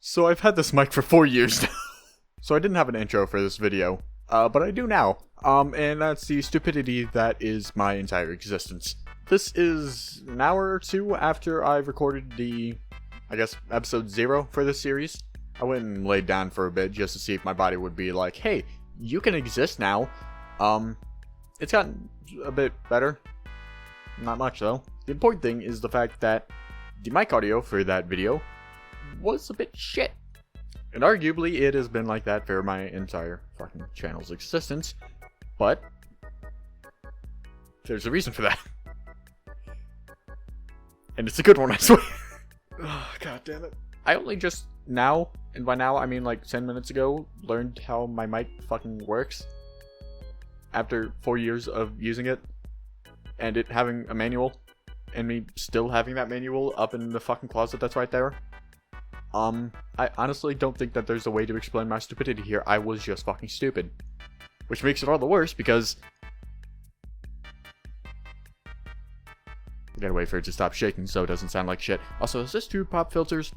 So I've had this mic for 4 years now. So I didn't have an intro for this video, but I do now. And that's the stupidity that is my entire existence. This is an hour or two after I recorded the, I guess, episode 0 for this series. I went and laid down for a bit just to see if my body would be like, hey, you can exist now. It's gotten a bit better. Not much though. The important thing is the fact that the mic audio for that video was a bit shit. And arguably it has been like that for my entire fucking channel's existence. But there's a reason for that. And it's a good one, I swear. Oh, god damn it. I only just now, and by now I mean like 10 minutes ago, learned how my mic fucking works. After 4 years of using it. And it having a manual. And me still having that manual up in the fucking closet that's right there. I honestly don't think that there's a way to explain my stupidity here. I was just fucking stupid. Which makes it all the worse because I gotta wait for it to stop shaking so it doesn't sound like shit. Also, is this tube pop filters?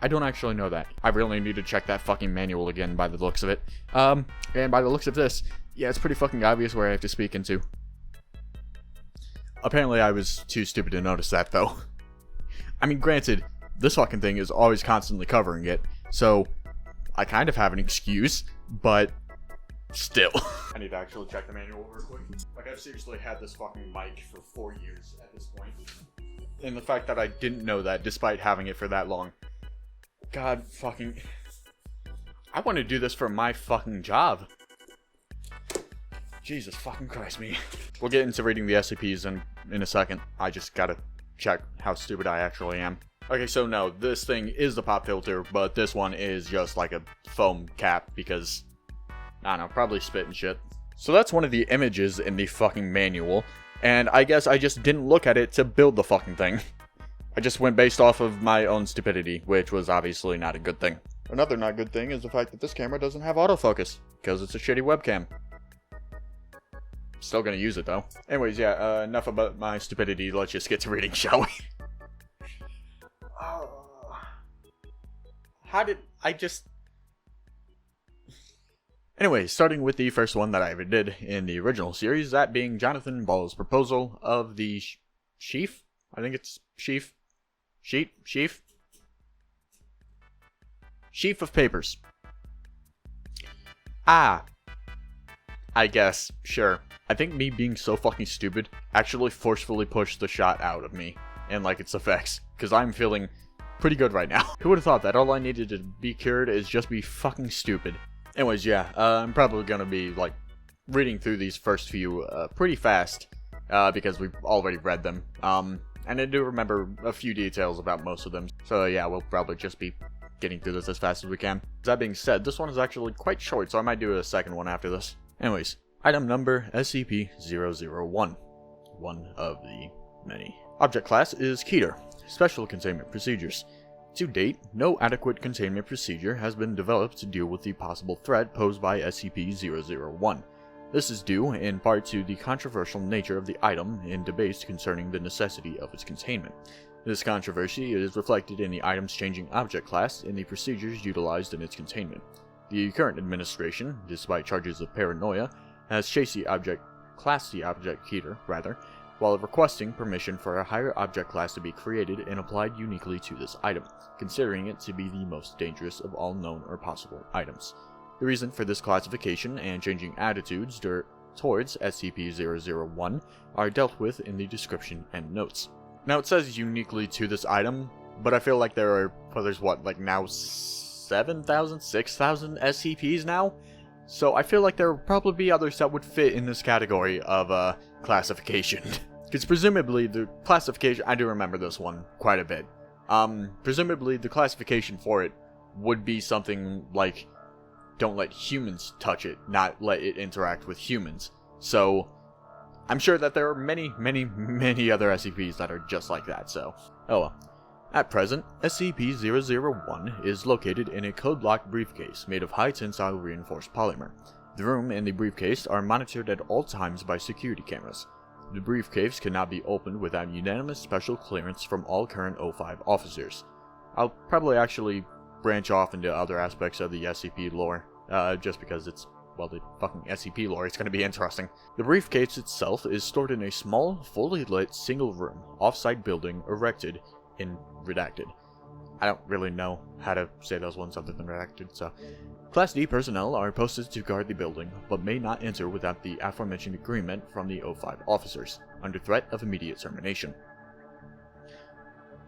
I don't actually know that. I really need to check that fucking manual again by the looks of it. And by the looks of this, yeah, it's pretty fucking obvious where I have to speak into. Apparently I was too stupid to notice that though. I mean, granted, this fucking thing is always constantly covering it, so I kind of have an excuse, but still. I need to actually check the manual real quick. Like, I've seriously had this fucking mic for 4 years at this point. And the fact that I didn't know that despite having it for that long. God fucking... I want to do this for my fucking job. Jesus fucking Christ me. We'll get into reading the SCPs in a second. I just gotta check how stupid I actually am. Okay, so no, this thing is the pop filter, but this one is just like a foam cap because, I don't know, probably spit and shit. So that's one of the images in the fucking manual, and I guess I just didn't look at it to build the fucking thing. I just went based off of my own stupidity, which was obviously not a good thing. Another not good thing is the fact that this camera doesn't have autofocus, because it's a shitty webcam. Still gonna use it though. Anyways, yeah, enough about my stupidity, let's just get to reading, shall we? How did I just... Anyways, starting with the first one that I ever did in the original series, that being Jonathan Ball's proposal of the sheaf? I think it's sheaf? Sheaf of Papers. I guess, sure. I think me being so fucking stupid actually forcefully pushed the shot out of me and like its effects, because I'm feeling pretty good right now. Who would have thought that all I needed to be cured is just be fucking stupid? Anyways, yeah, I'm probably gonna be like reading through these first few pretty fast because we've already read them. And I do remember a few details about most of them, so yeah, we'll probably just be getting through this as fast as we can. That being said, this one is actually quite short, so I might do a second one after this. Anyways, item number SCP-001. One of the many. Object class is Keter. Special Containment Procedures. To date, no adequate containment procedure has been developed to deal with the possible threat posed by SCP-001. This is due, in part, to the controversial nature of the item and debates concerning the necessity of its containment. This controversy is reflected in the item's changing object class and the procedures utilized in its containment. The current administration, despite charges of paranoia, has chased the object Keter, while requesting permission for a higher object class to be created and applied uniquely to this item, considering it to be the most dangerous of all known or possible items. The reason for this classification and changing attitudes towards SCP-001 are dealt with in the description and notes. Now it says uniquely to this item, but I feel like there's what, like now 7,000, 6,000 SCPs now? So I feel like there will probably be others that would fit in this category of classification. Because presumably the classification, I do remember this one quite a bit. Presumably the classification for it would be something like, don't let humans touch it, not let it interact with humans. So I'm sure that there are many other SCPs that are just like that, so oh well. At present, SCP-001 is located in a code-locked briefcase made of high-tensile reinforced polymer. The room and the briefcase are monitored at all times by security cameras. The briefcase cannot be opened without unanimous special clearance from all current O5 officers. I'll probably actually branch off into other aspects of the SCP lore, just because it's, well, the fucking SCP lore. It's going to be interesting. The briefcase itself is stored in a small, fully lit, single-room, off-site building erected in Redacted. I don't really know how to say those ones other than Redacted, so... Class D personnel are posted to guard the building, but may not enter without the aforementioned agreement from the O5 officers, under threat of immediate termination.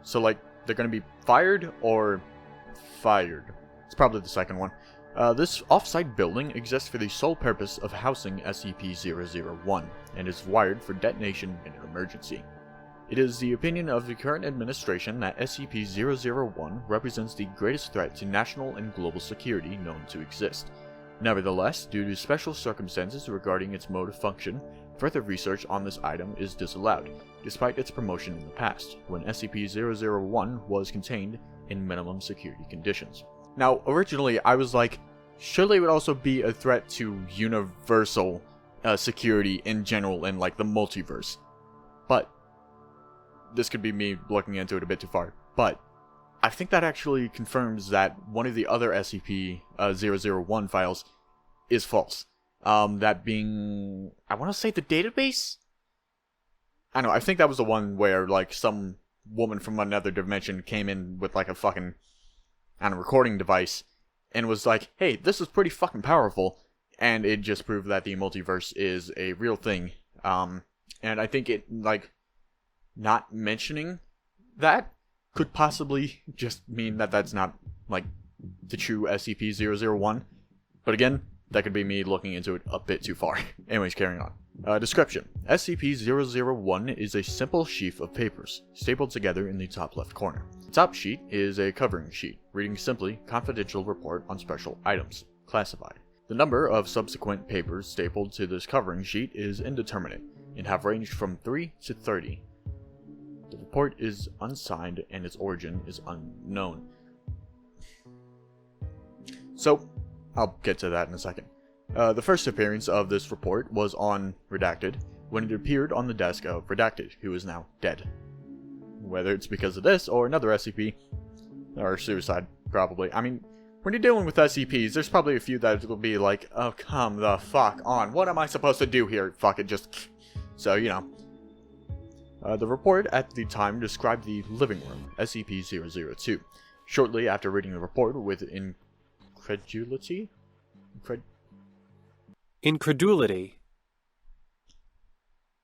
So, like, they're going to be fired or fired? It's probably the second one. This off-site building exists for the sole purpose of housing SCP-001, and is wired for detonation in an emergency. It is the opinion of the current administration that SCP-001 represents the greatest threat to national and global security known to exist. Nevertheless, due to special circumstances regarding its mode of function, further research on this item is disallowed, despite its promotion in the past, when SCP-001 was contained in minimum security conditions. Now, originally, I was like, surely it would also be a threat to universal security in general in, like, the multiverse. But this could be me looking into it a bit too far, but I think that actually confirms that one of the other SCP-001 files is false. That being, I want to say the database? I don't know, I think that was the one where, like, some woman from another dimension came in with, like, a fucking, I don't know, recording device, and was like, hey, this is pretty fucking powerful, and it just proved that the multiverse is a real thing. And I think it, like, not mentioning that could possibly just mean that that's not, like, the true SCP-001. But again, that could be me looking into it a bit too far. Anyways, carrying on. Description. SCP-001 is a simple sheaf of papers, stapled together in the top left corner. The top sheet is a covering sheet, reading simply, Confidential Report on Special Items, Classified. The number of subsequent papers stapled to this covering sheet is indeterminate, and have ranged from 3 to 30. The report is unsigned and its origin is unknown. So, I'll get to that in a second. The first appearance of this report was on Redacted, when it appeared on the desk of Redacted, who is now dead. Whether it's because of this or another SCP, or suicide, probably. I mean, when you're dealing with SCPs, there's probably a few that will be like, oh, come the fuck on, what am I supposed to do here? Fuck it, just... So, you know. The report at the time described the living room, SCP-002. Shortly after reading the report with incredulity? Incredulity.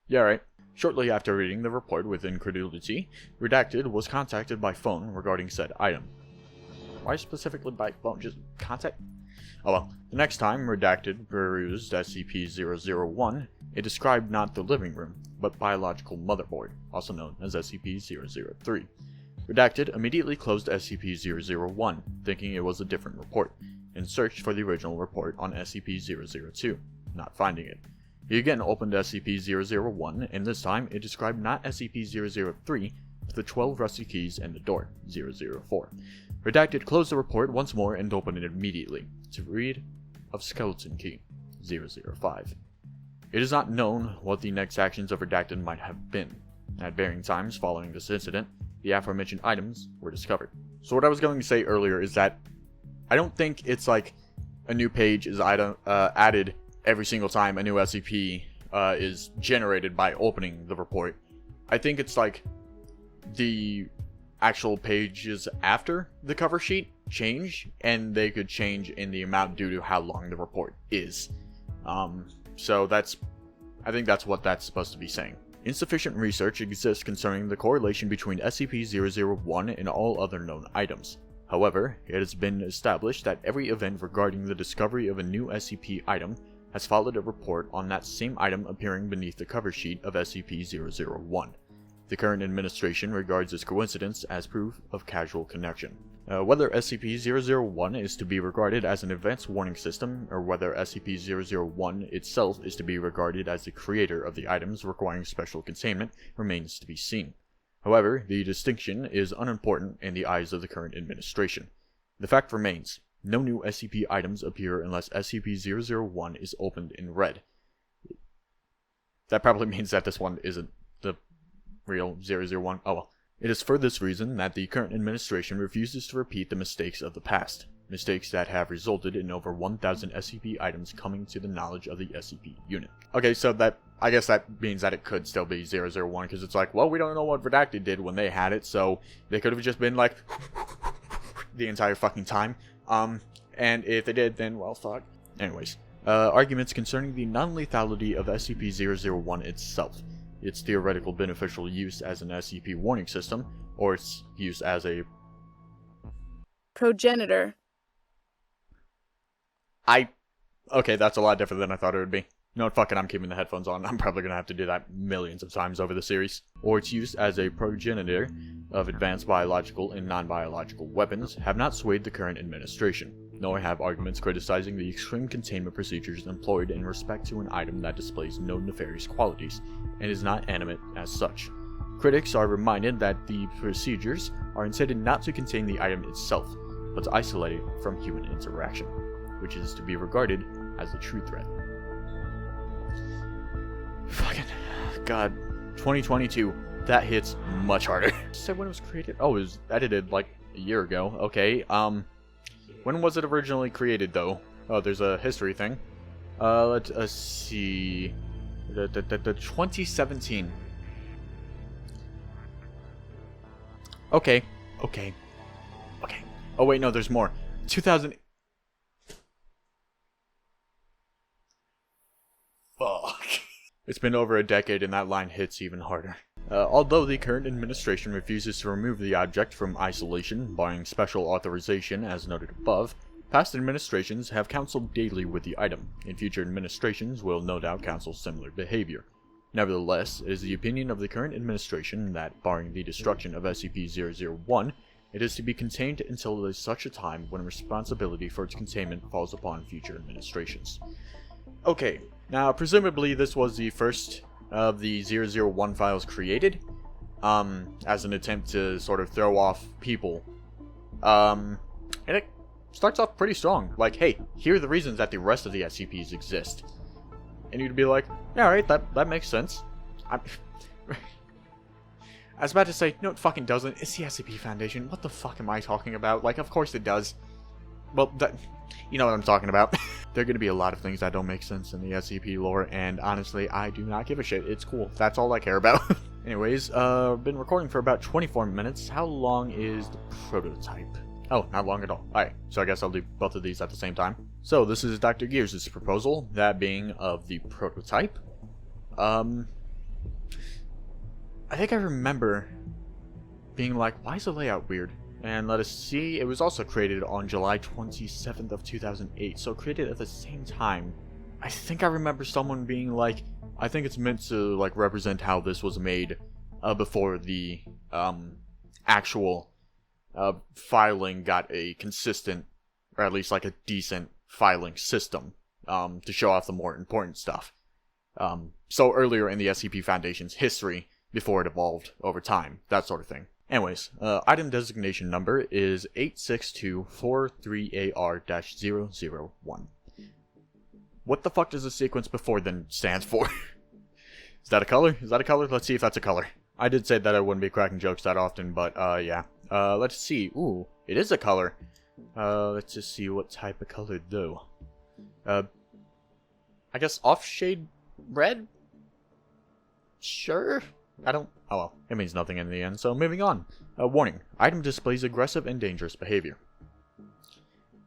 Yeah, right. Shortly after reading the report with incredulity, Redacted was contacted by phone regarding said item. Why specifically by phone? Just contact? Oh well. The next time Redacted perused SCP-001, it described not the living room, but biological motherboard, also known as SCP-003. Redacted immediately closed SCP-001, thinking it was a different report, and searched for the original report on SCP-002, not finding it. He again opened SCP-001, and this time it described not SCP-003, but the 12 rusty keys and the door, 004. Redacted closed the report once more and opened it immediately, to read of Skeleton Key, 005. It is not known what the next actions of Redacted might have been. At varying times following this incident, the aforementioned items were discovered. So what I was going to say earlier is that I don't think it's like a new page is added every single time a new SCP is generated by opening the report. I think it's like the actual pages after the cover sheet change, and they could change in the amount due to how long the report is. So I think that's what that's supposed to be saying. Insufficient research exists concerning the correlation between SCP-001 and all other known items. However, it has been established that every event regarding the discovery of a new SCP item has followed a report on that same item appearing beneath the cover sheet of SCP-001. The current administration regards this coincidence as proof of causal connection. Whether SCP-001 is to be regarded as an advanced warning system, or whether SCP-001 itself is to be regarded as the creator of the items requiring special containment, remains to be seen. However, the distinction is unimportant in the eyes of the current administration. The fact remains, no new SCP items appear unless SCP-001 is opened and read. That probably means that this one isn't the real 001. Oh well, It is for this reason that the current administration refuses to repeat the mistakes of the past, mistakes that have resulted in over 1,000 SCP items coming to the knowledge of the SCP unit. Okay, so I guess that means that it could still be 001, because it's like, well, we don't know what Redacted did when they had it, so they could have just been like the entire fucking time. And if they did, then, well, fuck. Anyways, arguments concerning the non-lethality of SCP-001 itself, its theoretical beneficial use as an SCP warning system, or its use as a progenitor. Okay, that's a lot different than I thought it would be. No, fuck it, I'm keeping the headphones on. I'm probably gonna have to do that millions of times over the series. Or its use as a progenitor of advanced biological and non-biological weapons have not swayed the current administration, nor have arguments criticizing the extreme containment procedures employed in respect to an item that displays no nefarious qualities, and is not animate as such. Critics are reminded that the procedures are intended not to contain the item itself, but to isolate it from human interaction, which is to be regarded as a true threat. Fucking God, 2022, that hits much harder. Said when it was created? Oh, it was edited like a year ago. Okay, when was it originally created though? Oh, there's a history thing. Let's see. The 2017. Okay. Oh wait, no, there's more. 2000. Fuck. It's been over a decade and that line hits even harder. Although the current administration refuses to remove the object from isolation, barring special authorization as noted above, past administrations have counseled daily with the item, and future administrations will no doubt counsel similar behavior. Nevertheless, it is the opinion of the current administration that, barring the destruction of SCP-001, it is to be contained until such a time when responsibility for its containment falls upon future administrations. Okay, now presumably this was the first of the 001 files created, as an attempt to sort of throw off people. And it starts off pretty strong. Like, hey, here are the reasons that the rest of the SCPs exist. And you'd be like, yeah, alright, that makes sense. I was about to say, no, it fucking doesn't. It's the SCP Foundation. What the fuck am I talking about? Like, of course it does. Well, you know what I'm talking about. There are going to be a lot of things that don't make sense in the SCP lore, and honestly, I do not give a shit. It's cool. That's all I care about. Anyways, been recording for about 24 minutes. How long is the prototype? Oh, not long at all. Alright, so I guess I'll do both of these at the same time. So, this is Dr. Gears' proposal, that being of the prototype. I think I remember being like, why is the layout weird? And let us see, it was also created on July 27th of 2008, so created at the same time. I think I remember someone being like, I think it's meant to like represent how this was made before the actual filing got a consistent, or at least like a decent filing system to show off the more important stuff. So earlier in the SCP Foundation's history, before it evolved over time, that sort of thing. Anyways, item designation number is 86243AR-001. What the fuck does the sequence before then stand for? Is that a color? Is that a color? Let's see if that's a color. I did say that I wouldn't be cracking jokes that often, but yeah. Let's see. Ooh, it is a color. Let's just see what type of color though. I guess off-shade red? Sure? I don't... Oh well, it means nothing in the end, so moving on. Warning. Item displays aggressive and dangerous behavior.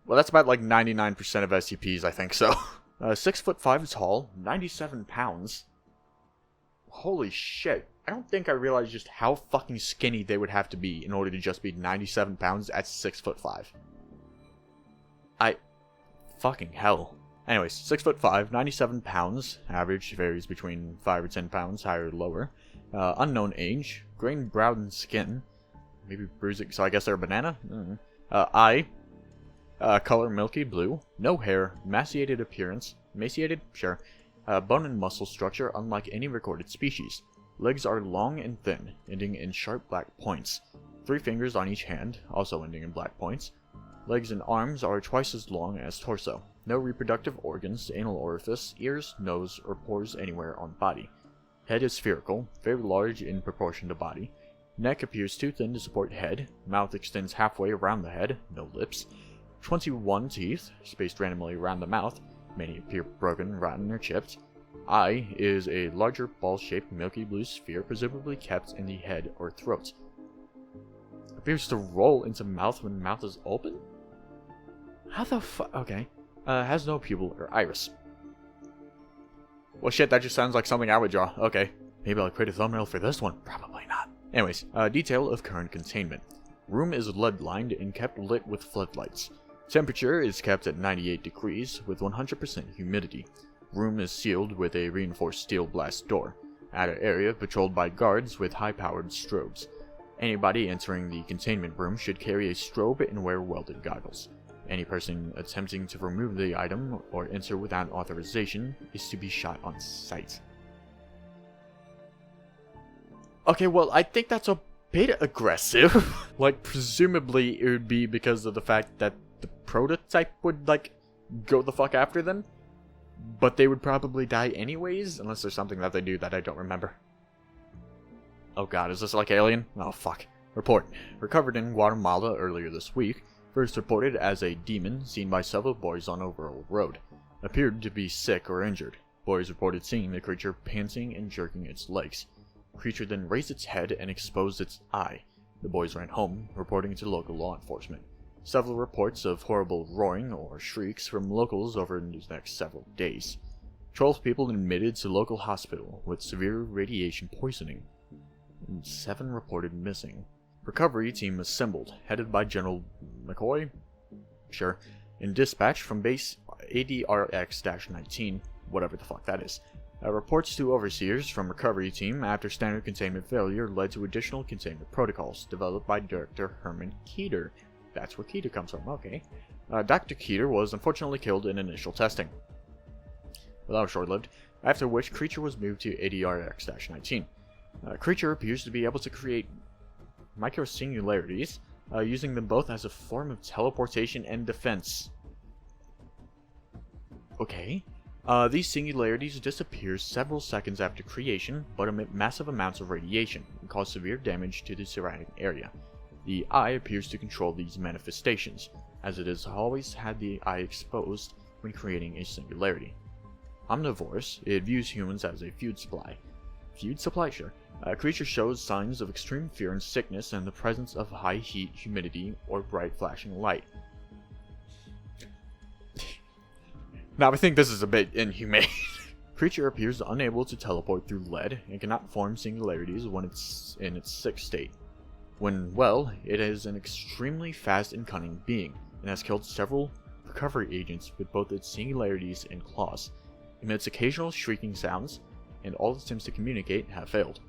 Well, that's about like 99% of SCPs, I think so. 6'5" tall, 97 pounds. Holy shit. I don't think I realized just how fucking skinny they would have to be in order to just be 97 pounds at 6'5". Fucking hell. Anyways, 6'5", 97 pounds. Average varies between 5 or 10 pounds, higher or lower. Unknown age. Grain brown skin. Maybe bruising, so I guess they're a banana? Eye. Color milky blue. No hair. Emaciated appearance. Emaciated? Sure. Bone and muscle structure unlike any recorded species. Legs are long and thin, ending in sharp black points. 3 fingers on each hand, also ending in black points. Legs and arms are twice as long as torso. No reproductive organs, anal orifice, ears, nose, or pores anywhere on body. Head is spherical, very large in proportion to body. Neck appears too thin to support head. Mouth extends halfway around the head. No lips. 21 teeth, spaced randomly around the mouth. Many appear broken, rotten, or chipped. Eye is a larger ball-shaped milky blue sphere, presumably kept in the head or throat. Appears to roll into mouth when mouth is open? How the fuck? Okay. Has no pupil or iris. Well, shit, that just sounds like something I would draw. Okay. Maybe I'll create a thumbnail for this one. Probably not. Anyways, detail of current containment. Room is lead-lined and kept lit with floodlights. Temperature is kept at 98 degrees with 100% humidity. Room is sealed with a reinforced steel blast door. Outer area patrolled by guards with high-powered strobes. Anybody entering the containment room should carry a strobe and wear welded goggles. Any person attempting to remove the item or enter without authorization is to be shot on sight. Okay, well, I think that's a bit aggressive. Like, presumably it would be because of the fact that the prototype would, like, go the fuck after them. But they would probably die anyways, unless there's something that they do that I don't remember. Oh god, is this like Alien? Oh fuck. Report. Recovered in Guatemala earlier this week. First reported as a demon seen by several boys on Overall Road. Appeared to be sick or injured. Boys reported seeing the creature panting and jerking its legs. Creature then raised its head and exposed its eye. The boys ran home, reporting to local law enforcement. Several reports of horrible roaring or shrieks from locals over the next several days. 12 people admitted to local hospital with severe radiation poisoning. And 7 reported missing. Recovery team assembled, headed by General McCoy? Sure. In dispatch from base ADRX-19, whatever the fuck that is. Reports to overseers from recovery team after standard containment failure led to additional containment protocols developed by Director Herman Keeter. That's where Keeter comes from, okay. Dr. Keeter was unfortunately killed in initial testing. Well, that was short-lived, after which Creature was moved to ADRX-19. Creature appears to be able to create micro-singularities, using them both as a form of teleportation and defense. Okay. These singularities disappear several seconds after creation, but emit massive amounts of radiation and cause severe damage to the surrounding area. The eye appears to control these manifestations, as it has always had the eye exposed when creating a singularity. Omnivorous, it views humans as a food supply. Food supply, sure. Creature shows signs of extreme fear and sickness in the presence of high heat, humidity, or bright flashing light. Now, I think this is a bit inhumane. Creature appears unable to teleport through lead and cannot form singularities when it's in its sick state. When well, it is an extremely fast and cunning being, and has killed several recovery agents with both its singularities and claws. Emits occasional shrieking sounds, and all attempts to communicate have failed.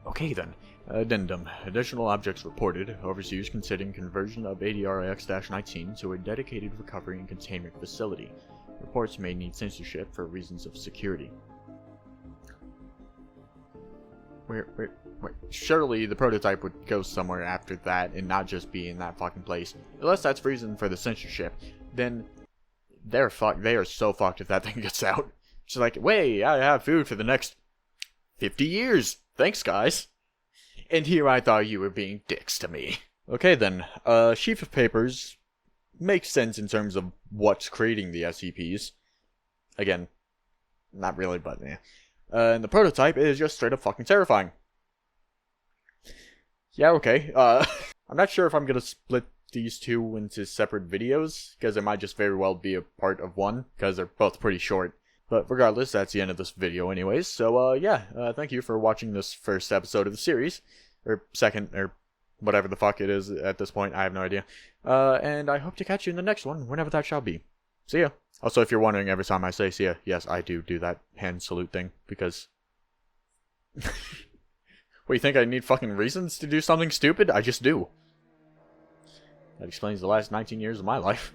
Okay then. Addendum. Additional objects reported. Overseers considering conversion of ADRX-19 to a dedicated recovery and containment facility. Reports may need censorship for reasons of security. Wait. Surely the prototype would go somewhere after that and not just be in that fucking place. Unless that's reason for the censorship, then they're fucked. They are so fucked if that thing gets out. She's like, wait, I have food for the next 50 years. Thanks, guys. And here I thought you were being dicks to me. Okay then, Sheaf of Papers makes sense in terms of what's creating the SCPs. Again, not really, but yeah. And the prototype is just straight up fucking terrifying. Yeah, okay. I'm not sure if I'm gonna split these two into separate videos, because it might just very well be a part of one, because they're both pretty short. But regardless, that's the end of this video anyways, so yeah, thank you for watching this first episode of the series, or second, or whatever the fuck it is at this point, I have no idea. And I hope to catch you in the next one, whenever that shall be. See ya. Also, if you're wondering every time I say see ya, yes, I do that hand salute thing, because... What, you think I need fucking reasons to do something stupid? I just do. That explains the last 19 years of my life.